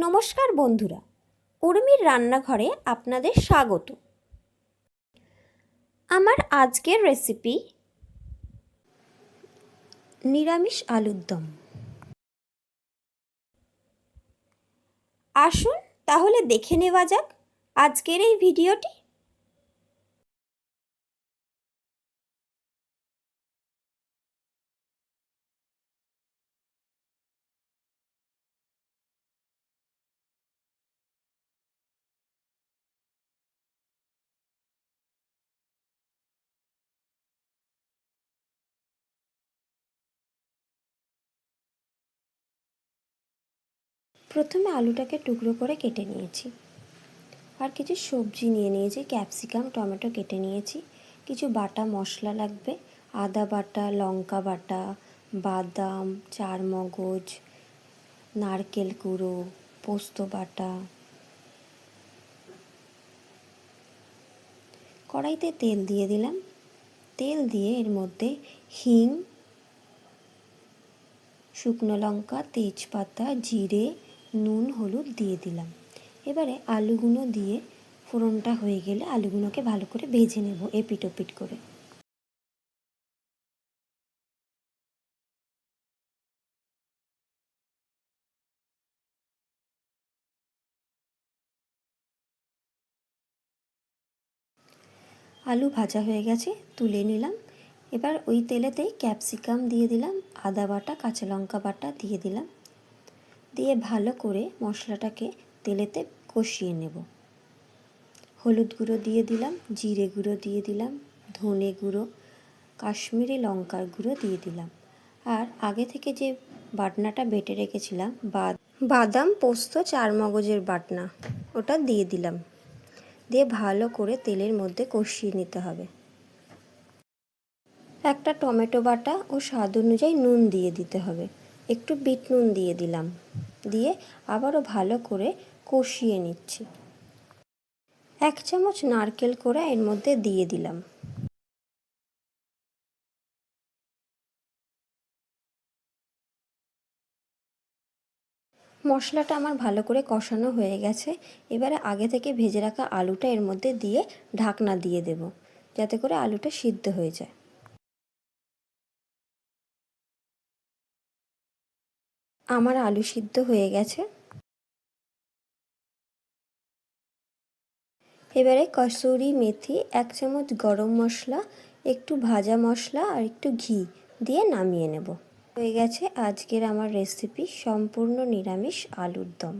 নমস্কার বন্ধুরা, উর্মির রান্নাঘরে আপনাদের স্বাগত। আমার আজকের রেসিপি নিরামিষ আলুর দম। আসুন তাহলে দেখে নেওয়া যাক আজকের এই ভিডিওটি। প্রথমে আলুটাকে টুকরো করে কেটে নিয়েছি, আর কিছু সবজি নিয়ে নিয়েছি, ক্যাপসিকাম, টমেটো কেটে নিয়েছি। কিছু বাটা মশলা লাগবে, আদা বাটা, লঙ্কা বাটা, বাদাম, চারমগজ, নারকেল গুঁড়ো, পোস্ত বাটা। কড়াইতে তেল দিয়ে দিলাম। তেল দিয়ে এর মধ্যে হিং, শুকনো লঙ্কা, তেজপাতা, জিরে, নুন, হলুদ দিয়ে দিলাম। এবারে আলুগুলো দিয়ে ফোড়নটা হয়ে গেলে আলুগুলোকে ভালো করে ভেজে নেব এপিট ওপিট করে। আলু ভাজা হয়ে গেছে, তুলে নিলাম। এবার ওই তেলেতেই ক্যাপসিকাম দিয়ে দিলাম, আদা বাটা, কাঁচা লঙ্কা বাটা দিয়ে দিলাম। দিয়ে ভালো করে মশলাটাকে তেলেতে কষিয়ে নেব। হলুদ গুঁড়ো দিয়ে দিলাম, জিরে গুঁড়ো দিয়ে দিলাম, ধনে গুঁড়ো, কাশ্মীরি লঙ্কার গুঁড়ো দিয়ে দিলাম। আর আগে থেকে যে বাটনাটা বেটে রেখেছিলাম, বাদাম, পোস্ত, চারমগজের বাটনা, ওটা দিয়ে দিলাম। দিয়ে ভালো করে তেলের মধ্যে কষিয়ে নিতে হবে। একটা টমেটো বাটা ও স্বাদ অনুযায়ী নুন দিয়ে দিতে হবে। একটু বিট নুন দিয়ে দিলাম। দিয়ে আবারও ভালো করে কষিয়ে নিচ্ছি। 1 চামচ নারকেল কোড়া এর মধ্যে দিয়ে দিলাম। মশলাটা আমার ভালো করে কষানো হয়ে গেছে। এবারে আগে থেকে ভেজে রাখা আলুটা এর মধ্যে দিয়ে ঢাকনা দিয়ে দেব, যাতে করে আলুটা সিদ্ধ হয়ে যায়। আমার আলু সিদ্ধ হয়ে গেছে। এবারে কসুরি মেথি, 1 চামচ গরম মশলা, একটু ভাজা মশলা আর একটু ঘি দিয়ে নামিয়ে নেব। হয়ে গেছে আজকের আমার রেসিপি সম্পূর্ণ নিরামিষ আলুর দম।